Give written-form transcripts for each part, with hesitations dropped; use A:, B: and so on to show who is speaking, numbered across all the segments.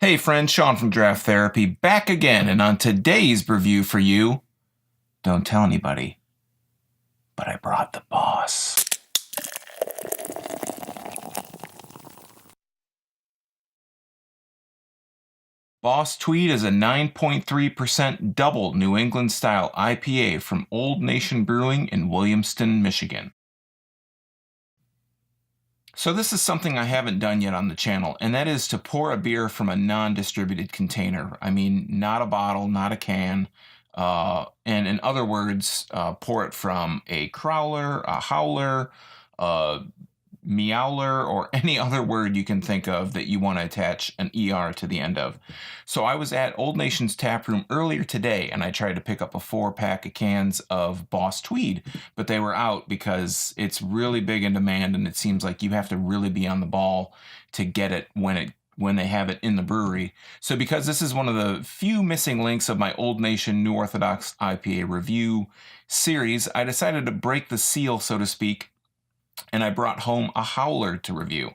A: Hey friends, Sean from Draft Therapy back again, and on today's review for you, don't tell anybody, but I brought the boss. Boss Tweed is a 9.3% double New England style IPA from Old Nation Brewing in Williamston, Michigan. So this is something I haven't done yet on the channel, and that is to pour a beer from a non-distributed container. I mean, not a bottle, not a can, and in other words, pour it from a crowler, a howler, a meowler, or any other word you can think of that you want to attach an ER to the end of. So I was at Old Nation's tap room earlier today, and I tried to pick up a 4-pack of cans of Boss Tweed, but they were out because it's really big in demand, and it seems like you have to really be on the ball to get it when they have it in the brewery. So because this is one of the few missing links of my Old Nation New Orthodox IPA review series, I decided to break the seal, so to speak, and I brought home a howler to review.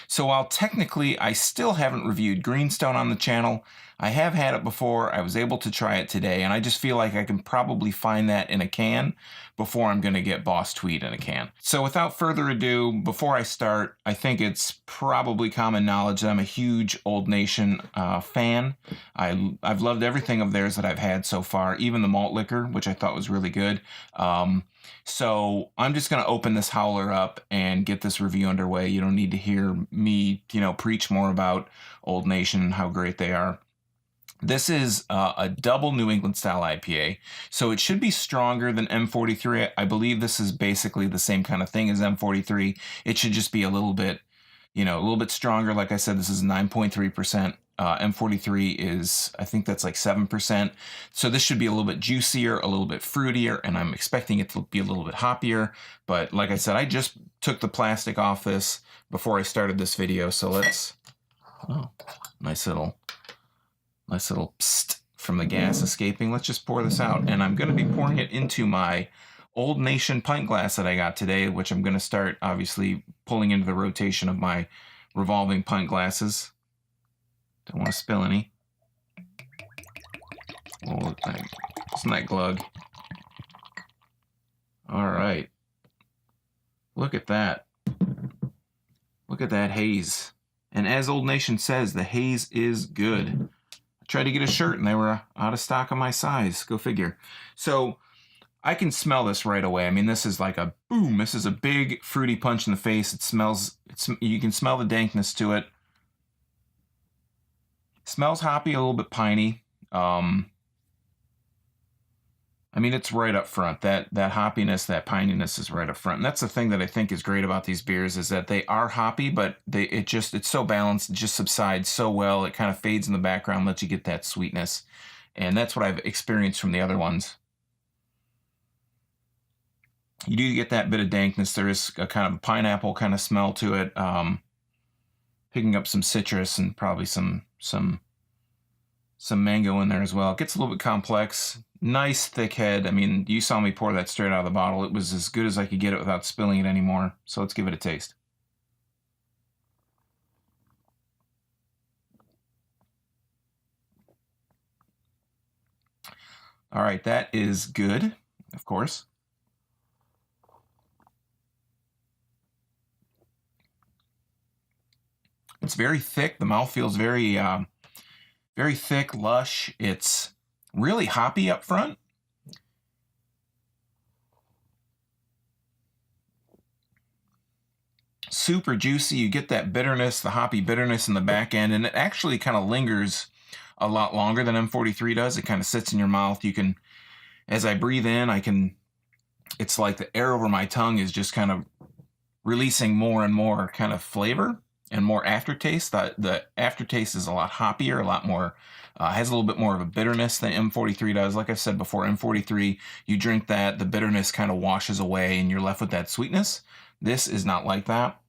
A: So while technically I still haven't reviewed Greenstone on the channel, I have had it before. I was able to try it today, and I just feel like I can probably find that in a can before I'm going to get Boss Tweed in a can. So without further ado, before I start, I think it's probably common knowledge that I'm a huge Old Nation fan. I've loved everything of theirs that I've had so far, even the malt liquor, which I thought was really good. So I'm just going to open this howler up and get this review underway. You don't need to hear me, preach more about Old Nation and how great they are. This is a double New England style IPA, so it should be stronger than M43. I believe this is basically the same kind of thing as M43. It should just be a little bit, a little bit stronger. Like I said, this is 9.3%. M43 is, I think that's like 7%. So this should be a little bit juicier, a little bit fruitier, and I'm expecting it to be a little bit hoppier. But like I said, I just took the plastic off this before I started this video. So nice little psst from the gas escaping. Let's just pour this out. And I'm going to be pouring it into my Old Nation pint glass that I got today, which I'm going to start obviously pulling into the rotation of my revolving pint glasses. Don't want to spill any. Oh, isn't that glug? All right. Look at that. Look at that haze. And as Old Nation says, the haze is good. I tried to get a shirt and they were out of stock of my size. Go figure. So I can smell this right away. I mean, this is like a boom. This is a big fruity punch in the face. It smells, you can smell the dankness to it. Smells hoppy, a little bit piney. I mean, it's right up front. That hoppiness, that pininess is right up front. And that's the thing that I think is great about these beers is that they are hoppy, but it's so balanced, it just subsides so well. It kind of fades in the background, lets you get that sweetness. And that's what I've experienced from the other ones. You do get that bit of dankness. There is a kind of a pineapple kind of smell to it. Picking up some citrus and probably some mango in there as well. It gets a little bit complex. Nice thick head. I mean, you saw me pour that straight out of the bottle. It was as good as I could get it without spilling it anymore. So let's give it a taste. All right, that is good, of course. It's very thick. The mouth feels very, very thick, lush. It's really hoppy up front. Super juicy. You get that bitterness, the hoppy bitterness in the back end, and it actually kind of lingers a lot longer than M43 does. It kind of sits in your mouth. You can, as I breathe in, it's like the air over my tongue is just kind of releasing more and more kind of flavor and more aftertaste. The aftertaste is a lot hoppier, a lot more, has a little bit more of a bitterness than M43 does. Like I've said before, M43, you drink that, the bitterness kind of washes away and you're left with that sweetness. This is not like that.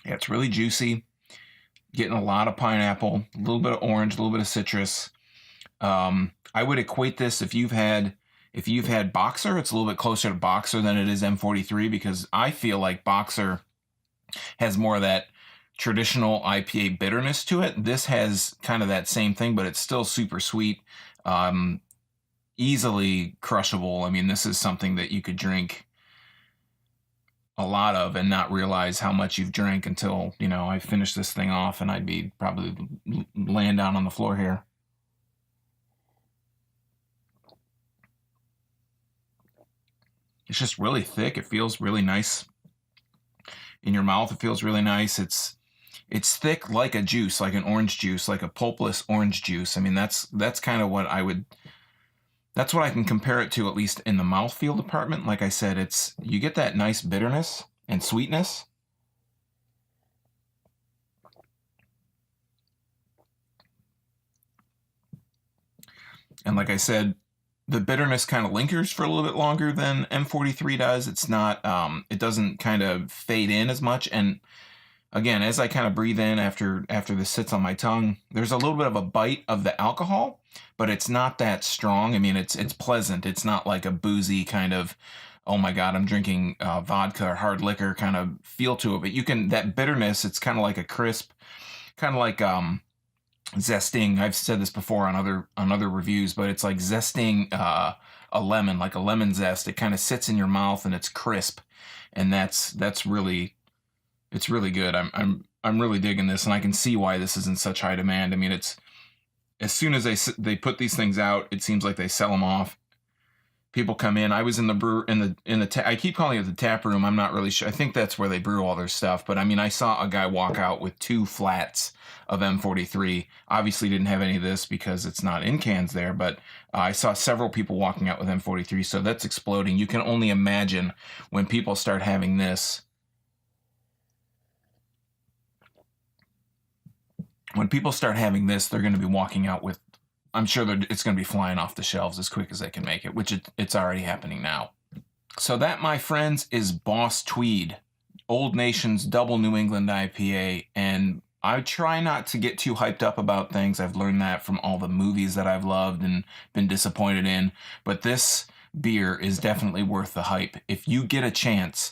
A: Yeah, it's really juicy. Getting a lot of pineapple, a little bit of orange, a little bit of citrus. I would equate this if you've had If you've had Boxer, it's a little bit closer to Boxer than it is M43, because I feel like Boxer has more of that traditional IPA bitterness to it. This has kind of that same thing, but it's still super sweet. Easily crushable. I mean, this is something that you could drink a lot of and not realize how much you've drank until, you know, I finish this thing off and I'd be probably laying down on the floor here. It's just really thick. It feels really nice in your mouth. It feels really nice. It's thick like a juice, like an orange juice, like a pulpless orange juice. I mean, that's kind of what that's what I can compare it to, at least in the mouthfeel department. Like I said, you get that nice bitterness and sweetness. And like I said, the bitterness kind of lingers for a little bit longer than M43 does. It's not, it doesn't kind of fade in as much. And again, as I kind of breathe in after this sits on my tongue, there's a little bit of a bite of the alcohol, but it's not that strong. I mean, it's pleasant. It's not like a boozy kind of, oh my God, I'm drinking vodka or hard liquor kind of feel to it. But that bitterness, it's kind of like a crisp, kind of like zesting. I've said this before on other reviews, but it's like zesting a lemon, like a lemon zest. It kind of sits in your mouth and it's crisp, and it's really good. I'm really digging this, and I can see why this is in such high demand. I mean, it's as soon as they put these things out, it seems like they sell them off. People come in. I was in the I keep calling it the tap room. I'm not really sure. I think that's where they brew all their stuff. But I mean, I saw a guy walk out with 2 flats of M43. Obviously didn't have any of this because it's not in cans there, but I saw several people walking out with M43. So that's exploding. You can only imagine when people start having this. When people start having this, they're going to be walking out with, I'm sure it's going to be flying off the shelves as quick as they can make it, which it's already happening now. So that, my friends, is Boss Tweed, Old Nation's Double New England IPA. And I try not to get too hyped up about things. I've learned that from all the movies that I've loved and been disappointed in. But this beer is definitely worth the hype. If you get a chance,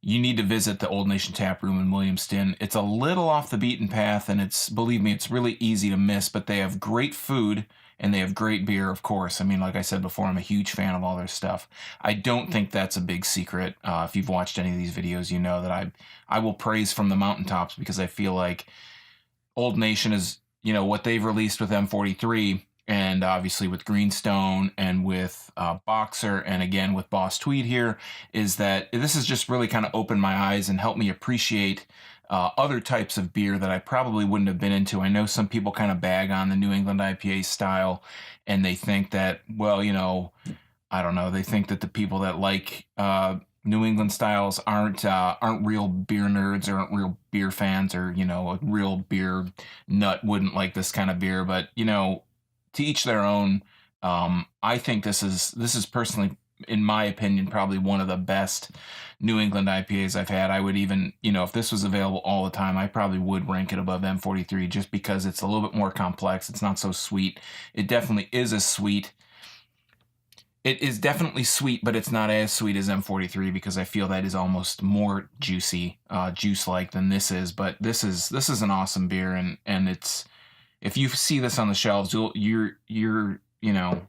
A: you need to visit the Old Nation Tap Room in Williamston. It's a little off the beaten path, and believe me, it's really easy to miss, but they have great food, and they have great beer, of course. I mean, like I said before, I'm a huge fan of all their stuff. I don't think that's a big secret. If you've watched any of these videos, you know that I will praise from the mountaintops, because I feel like Old Nation is, you know, what they've released with M43, and obviously with Greenstone and with Boxer, and again with Boss Tweed here, is that this has just really kind of opened my eyes and helped me appreciate other types of beer that I probably wouldn't have been into. I know some people kind of bag on the New England IPA style, and they think that, well, you know, I don't know, they think that the people that like New England styles aren't real beer nerds, or aren't real beer fans, or, you know, a real beer nut wouldn't like this kind of beer. But, you know, to each their own. I think this is personally, in my opinion, probably one of the best New England IPAs I've had. I would even, you know, if this was available all the time, I probably would rank it above M43, just because it's a little bit more complex. It's not so sweet. It definitely is as sweet. It is definitely sweet, but it's not as sweet as M43, because I feel that is almost more juicy, juice-like than this is. But this is an awesome beer, and it's, if you see this on the shelves, you're you know,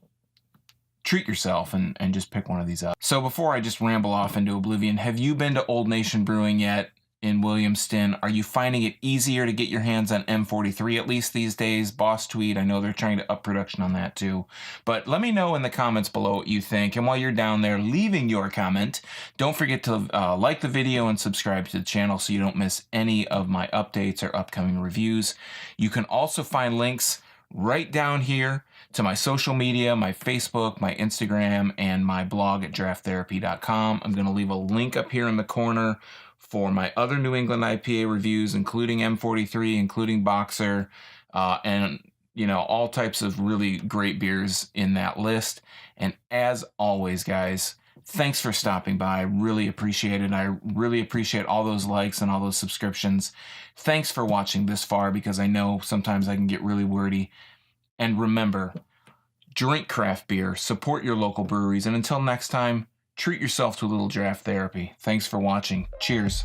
A: treat yourself and just pick one of these up. So before I just ramble off into oblivion, have you been to Old Nation Brewing yet in Williamston? Are you finding it easier to get your hands on M43 at least these days? Boss Tweed, I know they're trying to up production on that too. But let me know in the comments below what you think. And while you're down there leaving your comment, don't forget to like the video and subscribe to the channel so you don't miss any of my updates or upcoming reviews. You can also find links right down here to my social media, my Facebook, my Instagram, and my blog at drafttherapy.com. I'm going to leave a link up here in the corner for my other New England IPA reviews, including M43, including Boxer, and, you know, all types of really great beers in that list. And as always, guys, thanks for stopping by. I really appreciate it. I really appreciate all those likes and all those subscriptions. Thanks for watching this far, because I know sometimes I can get really wordy. And remember, drink craft beer, support your local breweries, and until next time, treat yourself to a little draft therapy. Thanks for watching. Cheers.